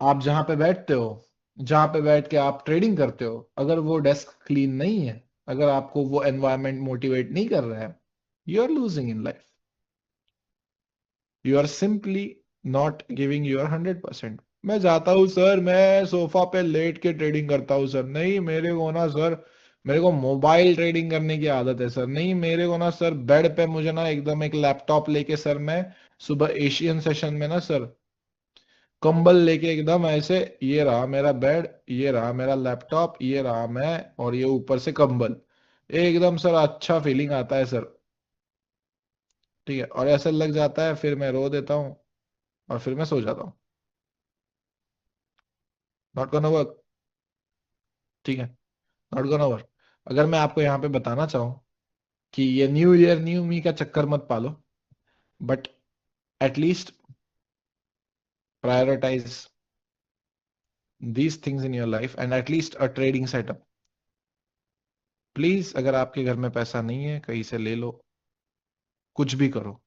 आप जहां पे बैठते हो, जहां पे बैठ के आप ट्रेडिंग करते हो, अगर वो डेस्क क्लीन नहीं है, अगर आपको वो एनवायरनमेंट मोटिवेट नहीं कर रहा है, you are losing in life. You are simply not giving your 100%। मैं जाता हूँ सर, मैं सोफा पे लेट के ट्रेडिंग करता हूँ सर, नहीं मेरे को ना सर, मेरे को मोबाइल ट्रेडिंग करने की आदत है सर, नहीं मेरे को ना सर, बेड पे मुझे ना एकदम एक लैपटॉप लेके सर, मैं सुबह एशियन सेशन में ना सर, कंबल लेके एकदम ऐसे, ये रहा मेरा बेड, ये रहा मेरा लैपटॉप, ये रहा मैं, और ये ऊपर से कंबल, एकदम सर अच्छा फीलिंग आता है सर। ठीक है, और ऐसा लग जाता है, फिर मैं रो देता हूँ और फिर मैं सो जाता हूँ। Not gonna work. ठीक है, नॉट गोना वर्क। अगर मैं आपको यहाँ पे बताना चाहूँ कि ये न्यू ईयर न्यू मी का चक्कर मत पालो, but at least prioritize these things in your life and at least a trading setup. Please, अगर आपके घर में पैसा नहीं है कहीं से ले लो, कुछ भी करो,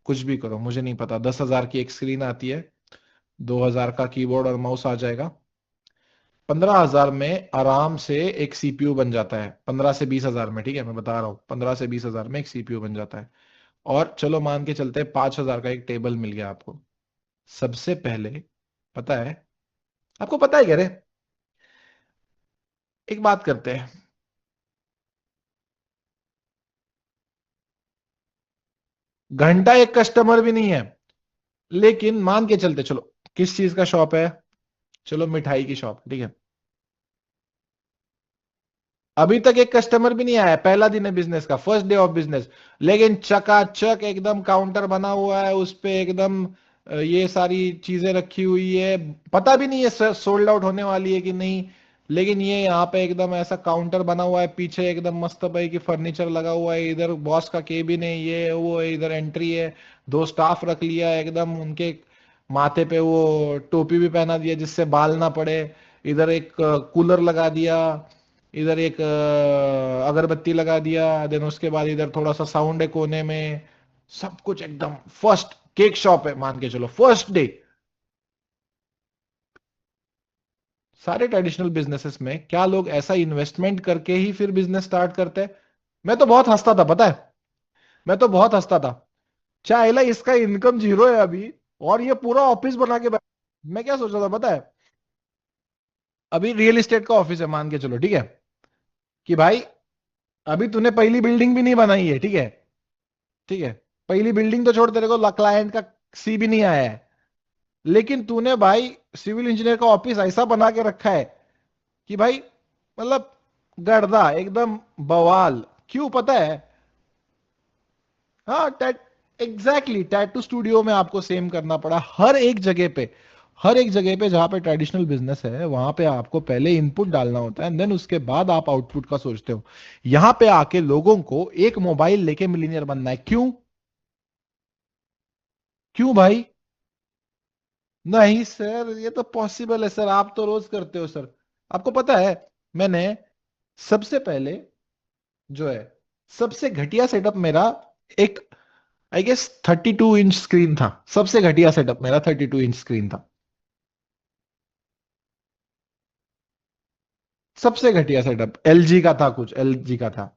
कुछ भी करो, मुझे नहीं पता। 10,000 की एक स्क्रीन आती है, 2,000 का कीबोर्ड और माउस आ जाएगा, 15,000 में आराम से एक सीपीयू बन जाता है। 15 से 20 हजार में, ठीक है, मैं बता रहा हूँ, 15 से 20 हजार में एक सीपीयू बन जाता है। और चलो मान के चलते हैं 5,000 का एक टेबल मिल गया आपको। सबसे पहले, पता है, आपको पता है क्या रे, एक बात करते हैं, घंटा एक कस्टमर भी नहीं है, लेकिन मान के चलते, चलो किस चीज का शॉप है, चलो मिठाई की शॉप, ठीक है, अभी तक एक कस्टमर भी नहीं आया, पहला दिन है बिजनेस का, फर्स्ट डे ऑफ बिजनेस, लेकिन चकाचक एकदम काउंटर बना हुआ है, उस पे एकदम ये सारी चीजें रखी हुई है, पता भी नहीं है सोल्ड आउट होने वाली है कि नहीं, लेकिन ये यहाँ पे एकदम ऐसा काउंटर बना हुआ है, पीछे एकदम मस्त भाई की फर्नीचर लगा हुआ है, इधर बॉस का केबिन है, ये है, वो है, इधर एंट्री है, दो स्टाफ रख लिया है, एकदम उनके माथे पे वो टोपी भी पहना दिया जिससे बाल ना पड़े, इधर एक कूलर लगा दिया, इधर एक अगरबत्ती लगा दिया, देन उसके बाद इधर थोड़ा सा साउंड है कोने में, सब कुछ एकदम फर्स्ट केक शॉप है, मान के चलो फर्स्ट डे। सारे ट्रेडिशनल बिजनेसेस में क्या लोग ऐसा इन्वेस्टमेंट करके ही फिर बिजनेस स्टार्ट करते हैं? मैं तो बहुत हंसता था, पता है, मैं तो बहुत हंसता था, चाहे इसका इनकम जीरो है अभी, और ये पूरा ऑफिस बना के मैं क्या सोच रहा था पता है, अभी रियल एस्टेट का ऑफिस है मान के चलो, ठीक है, कि भाई अभी तूने पहली बिल्डिंग भी नहीं बनाई है, ठीक है, ठीक है, पहली बिल्डिंग तो छोड़, तेरे को क्लाइंट का सी भी नहीं आया है, लेकिन तूने भाई सिविल इंजीनियर का ऑफिस ऐसा बना के रखा है कि भाई मतलब गर्दा एकदम बवाल, क्यों पता है? हाँ, एग्जैक्टली, टैटू स्टूडियो में आपको सेम करना पड़ा, हर एक जगह पे, हर एक जगह पे जहां पे ट्रेडिशनल बिजनेस है वहां पे आपको पहले इनपुट डालना होता है, देन उसके बाद आप आउटपुट का सोचते हो। यहां पे आके लोगों को एक मोबाइल लेके मिलीनियर बनना है, क्यों? क्यों भाई? नहीं सर, ये तो पॉसिबल है सर, आप तो रोज करते हो सर। आपको पता है, मैंने सबसे पहले जो है, सबसे घटिया सेटअप मेरा एक, आई गेस 32 इंच स्क्रीन था, सबसे घटिया सेटअप मेरा 32 इंच स्क्रीन था, सबसे घटिया सेटअप एलजी का था, कुछ एलजी का था।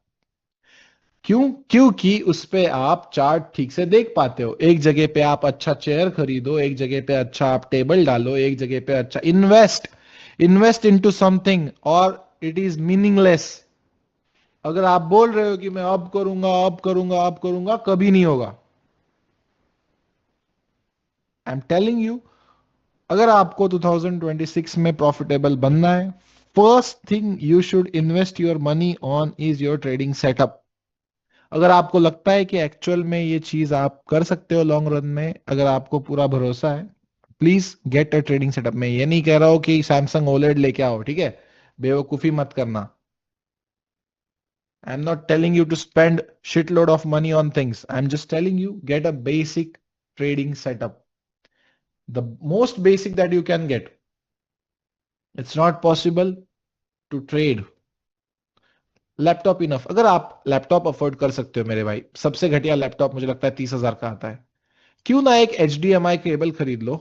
क्यों? क्योंकि उस पे आप चार्ट ठीक से देख पाते हो, एक जगह पे आप अच्छा चेयर खरीदो, एक जगह पे अच्छा आप टेबल डालो, एक जगह पे अच्छा इन्वेस्ट, इन्वेस्ट इनटू समथिंग, और इट इज मीनिंगलेस। अगर आप बोल रहे हो कि मैं अब करूंगा, अब करूंगा, अब करूंगा, कभी नहीं होगा। आई एम टेलिंग यू, अगर आपको 2026 में प्रॉफिटेबल बनना है, first thing you should invest your money on is your trading setup. अगर आपको लगता है कि एक्चुअल में ये चीज आप कर सकते हो लॉन्ग रन में, अगर आपको पूरा भरोसा है, please get a trading setup. मैं ये नहीं कह रहा हूं कि सैमसंग ओलेड लेके आओ, ठीक है, बेवकूफी मत करना। I am not telling you to spend shit load of money on things, I am just telling you get a basic trading setup, the most basic that you can get. It's not possible to trade laptop enough. अगर आप laptop afford कर सकते हो मेरे भाई, सबसे घटिया laptop मुझे लगता है 30,000 का आता है, क्यों ना एक HDMI केबल खरीद लो,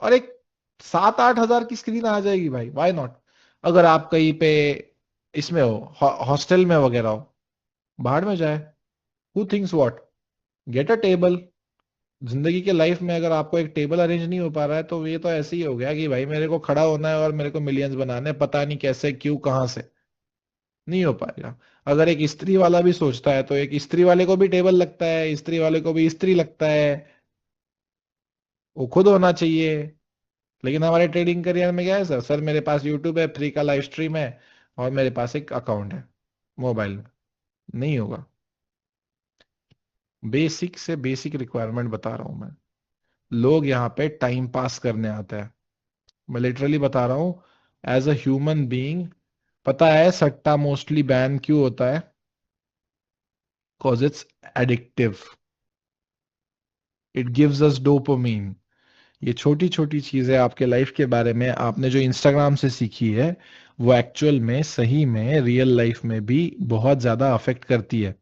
और एक 7-8 हजार की स्क्रीन आ जाएगी भाई, व्हाई नॉट? अगर आप कहीं पे इसमें हो, हॉस्टल में वगैरह हो, बाहर में जाए, who thinks what, get a table. जिंदगी के लाइफ में अगर आपको एक टेबल अरेंज नहीं हो पा रहा है, तो ये तो ऐसे ही हो गया कि भाई मेरे को खड़ा होना है और मेरे को मिलियंस बनाने हैं, पता नहीं कैसे, क्यों, कहां से, नहीं हो पाएगा। अगर एक इस्त्री वाला भी सोचता है, तो एक इस्त्री वाले को भी टेबल लगता है, इस्त्री वाले को भी इस्त्री लगता है, वो खुद होना चाहिए। लेकिन हमारे ट्रेडिंग करियर में क्या है सर, सर मेरे पास यूट्यूब है, फ्री का लाइव स्ट्रीम है, और मेरे पास एक अकाउंट है मोबाइल में, नहीं होगा। बेसिक से बेसिक रिक्वायरमेंट बता रहा हूं मैं, लोग यहाँ पे टाइम पास करने आते हैं, मैं लिटरली बता रहा हूं, एज अ ह्यूमन बीइंग। पता है सट्टा मोस्टली बैन क्यों होता है? Cause it's addictive, it gives us dopamine. ये छोटी छोटी चीजें आपके लाइफ के बारे में आपने जो इंस्टाग्राम से सीखी है, वो एक्चुअल में सही में रियल लाइफ में भी बहुत ज्यादा अफेक्ट करती है।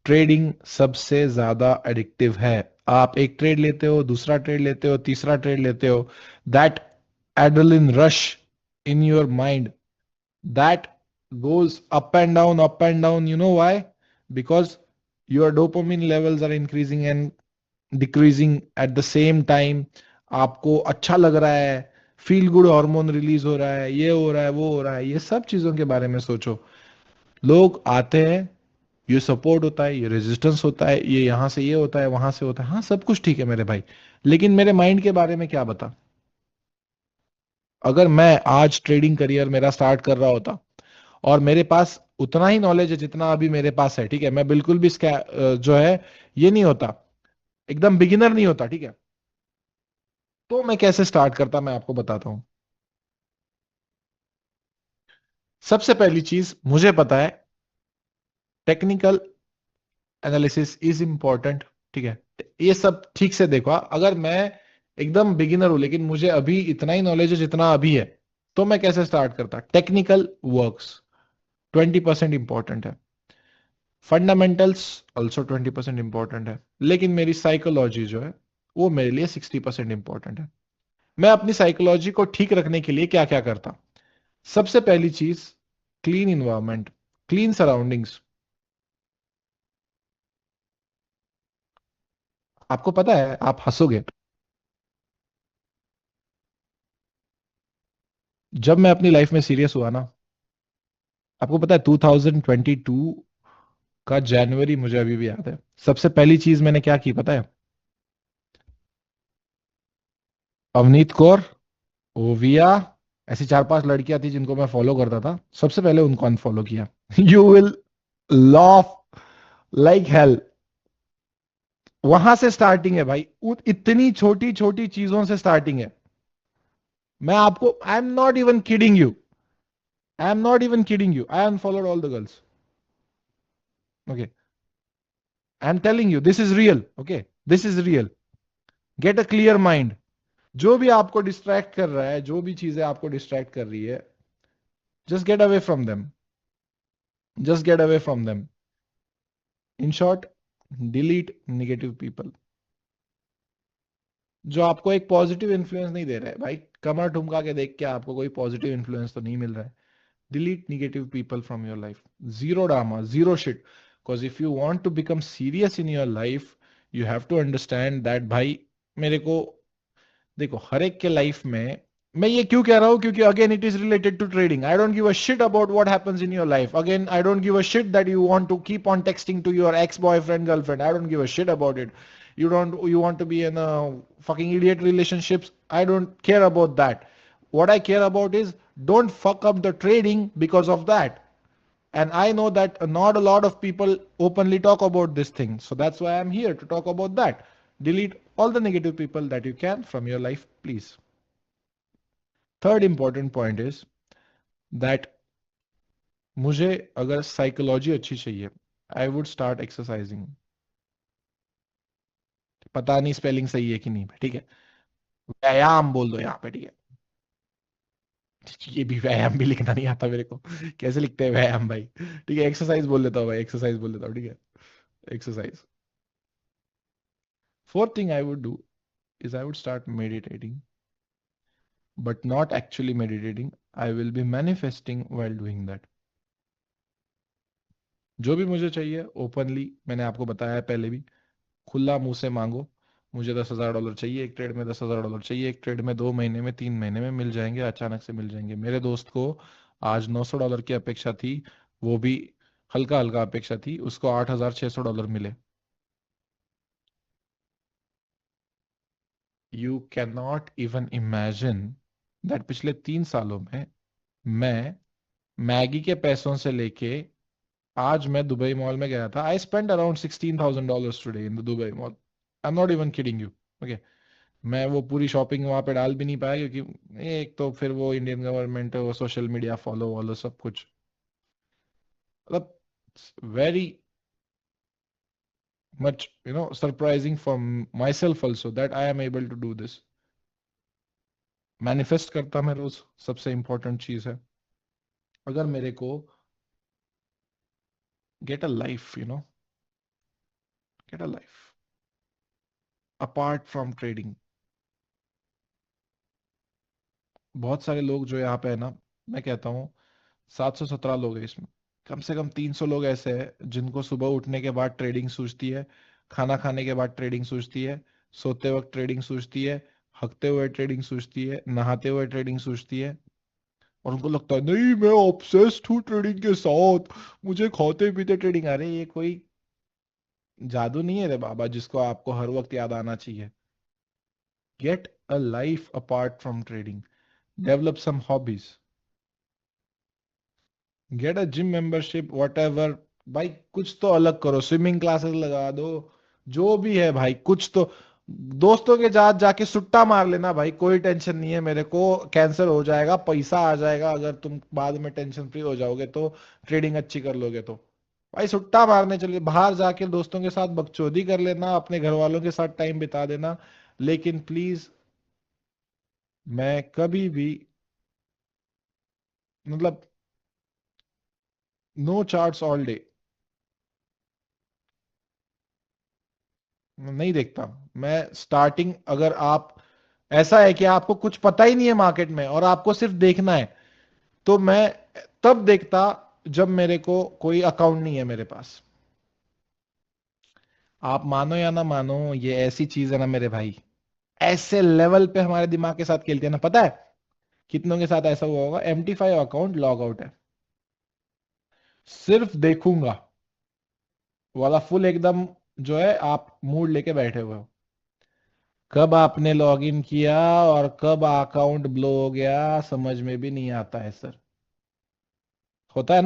ट्रेडिंग सबसे ज्यादा एडिक्टिव है। आप एक ट्रेड लेते हो, दूसरा ट्रेड लेते हो, तीसरा ट्रेड लेते हो, that adrenaline rush in your mind, that goes up and down. You know why? Because your dopamine levels are increasing and decreasing at the same time. आपको अच्छा लग रहा है, फील गुड हार्मोन रिलीज हो रहा है, ये हो रहा है, वो हो रहा है। ये सब चीजों के बारे में सोचो। लोग आते हैं, ये सपोर्ट होता है, ये रेजिस्टेंस होता है, ये यहां से ये होता है, वहां से होता है। हाँ, सब कुछ ठीक है मेरे भाई, लेकिन मेरे माइंड के बारे में क्या बता। अगर मैं आज ट्रेडिंग करियर मेरा स्टार्ट कर रहा होता और मेरे पास उतना ही नॉलेज है जितना अभी मेरे पास है, ठीक है, मैं बिल्कुल भी इसका जो है ये नहीं होता, एकदम बिगिनर नहीं होता, ठीक है, तो मैं कैसे स्टार्ट करता मैं आपको बताता हूं। सबसे पहली चीज मुझे पता है, टेक्निकल एनालिसिस इज इंपॉर्टेंट। ठीक है, ये सब ठीक से देखो। अगर मैं एकदम बिगिनर हूं लेकिन मुझे अभी इतना ही नॉलेज है जितना अभी है, तो मैं कैसे स्टार्ट करता। टेक्निकल वर्क्स 20% इंपॉर्टेंट है, फंडामेंटल्स ऑल्सो 20% इंपॉर्टेंट है, लेकिन मेरी साइकोलॉजी जो है वो मेरे लिए 60% इंपॉर्टेंट है। मैं अपनी साइकोलॉजी को ठीक रखने के लिए क्या क्या करता। सबसे पहली चीज, क्लीन इन्वायरमेंट, क्लीन सराउंडिंग्स। आपको पता है, आप हंसोगे, जब मैं अपनी लाइफ में सीरियस हुआ ना, आपको पता है 2022 का जनवरी मुझे अभी भी याद है। सबसे पहली चीज मैंने क्या की पता है? अवनीत कौर, ओविया, ऐसी चार पांच लड़कियां थी जिनको मैं फॉलो करता था, सबसे पहले उनको अनफॉलो किया। You will loaf like hell. वहां से स्टार्टिंग है भाई, इतनी छोटी छोटी चीजों से स्टार्टिंग है। मैं आपको, आई am not even kidding you, I am not even kidding you, I unfollowed all the girls. Okay, I am telling you, this is real. Okay, this is real. Get a clear mind. जो भी आपको distract कर रहा है, जो भी चीजें आपको डिस्ट्रैक्ट कर रही है, just get away from them, just get away from them. In short, delete negative people जो आपको एक पॉजिटिव इन्फ्लुएंस नहीं दे रहा है। भाई, कमर ठुमका के देख के आपको कोई पॉजिटिव इन्फ्लुएंस तो नहीं मिल रहा है। Delete negative people from your life. Zero drama, zero shit. Because if you want to become serious in your life, you have to understand that भाई, मेरे को देखो, हर एक के लाइफ में, मैं ये क्यों कह रहा हूं, क्योंकि again it is related to trading. I don't give a shit about what happens in your life. Again, I don't give a shit that you want to keep on texting to your ex boyfriend, girlfriend. I don't give a shit about it. You want to be in a fucking idiot relationships. I don't care about that. What I care about is, don't fuck up the trading because of that. And I know that not a lot of people openly talk about this thing, so that's why I'm here to talk about that. Delete all the negative people that you can from your life, please. Third important point is that, मुझे अगर psychology अच्छी चाहिए, I would start exercising. पता नहीं spelling सही है कि नहीं, ठीक है, व्यायाम बोल दो यहाँ पे, ठीक है। ये भी व्यायाम भी लिखना नहीं आता मेरे को, कैसे लिखते हैं व्यायाम भाई? ठीक है, एक्सरसाइज बोल लेता हूँ भाई, एक्सरसाइज बोल लेता हूँ, ठीक है, exercise. Fourth thing I would do is I would start meditating, but not actually meditating. I will be manifesting while doing that. जो भी मुझे चाहिए ओपनली, मैंने आपको बताया है पहले भी, खुला मुंह से मांगो। मुझे $10,000 चाहिए एक ट्रेड में, $10,000 चाहिए एक ट्रेड में, 2 महीने में, 3 महीने में मिल जाएंगे, अचानक से मिल जाएंगे। मेरे दोस्त को आज $900 की अपेक्षा थी, वो भी हल्का हल्का अपेक्षा थी, उसको $8,600 मिले। You can not even imagine that पिछले 3 सालों में मैं मैगी के पैसों से लेके, आज मैं दुबई मॉल में गया था, I spend around $16,000 today in the Dubai mall. I am not even kidding you. Okay, मैं वो पूरी शॉपिंग वहां पे डाल भी नहीं पाया, क्योंकि एक तो फिर वो इंडियन गवर्नमेंट, वो सोशल मीडिया फॉलो वॉलो सब कुछ, मतलब very much surprising for my self also that I am able to do this. Manifest करता मैं रोज, सबसे इंपॉर्टेंट चीज है। अगर मेरे को gate a life, gate a life apart from trading. बहुत सारे लोग जो यहाँ पे है ना, मैं कहता हूँ 717 लोग हैं इसमें, कम से कम 300 लोग ऐसे हैं जिनको सुबह उठने के बाद ट्रेडिंग सूझती है, खाना खाने के बाद ट्रेडिंग सूझती है, सोते वक्त ट्रेडिंग सूझती है, हकते हुए ट्रेडिंग सूझती है, नहाते हुए ट्रेडिंग सूझती है। और उनको लगता है नहीं मैं ऑब्सेस्ड हूँ ट्रेडिंग के साथ, मुझे खाते पीते ट्रेडिंग। अरे ये कोई जादू नहीं है रे बाबा जिसको आपको हर वक्त याद आना चाहिए। Get a life apart from trading, develop some hobbies, get a gym membership whatever. भाई कुछ तो अलग करो, स्विमिंग क्लासेस लगा दो, जो भी है भाई कुछ तो। दोस्तों के साथ जाके सुट्टा मार लेना भाई, कोई टेंशन नहीं है मेरे को, कैंसर हो जाएगा, पैसा आ जाएगा अगर तुम बाद में टेंशन फ्री हो जाओगे तो, ट्रेडिंग अच्छी कर लोगे तो। भाई सुट्टा मारने चलिए बाहर जाके, दोस्तों के साथ बकचोदी कर लेना, अपने घर वालों के साथ टाइम बिता देना, लेकिन प्लीज मैं कभी भी, मतलब नो चार्ट्स ऑल डे नहीं देखता। मैं स्टार्टिंग, अगर आप, ऐसा है कि आपको कुछ पता ही नहीं है मार्केट में और आपको सिर्फ देखना है, तो मैं तब देखता जब मेरे को कोई अकाउंट नहीं है मेरे पास। आप मानो या ना मानो, ये ऐसी चीज है ना मेरे भाई, ऐसे लेवल पे हमारे दिमाग के साथ खेलती है ना, पता है कितनों के साथ ऐसा हुआ होगा, MT5 अकाउंट लॉग आउट है, सिर्फ देखूंगा वाला फुल एकदम, जो है आप मूड लेके बैठे हुए हो, कब आपने लॉगिन किया और कब अकाउंट ब्लो हो गया समझ में भी नहीं आता है सर। होता है ना।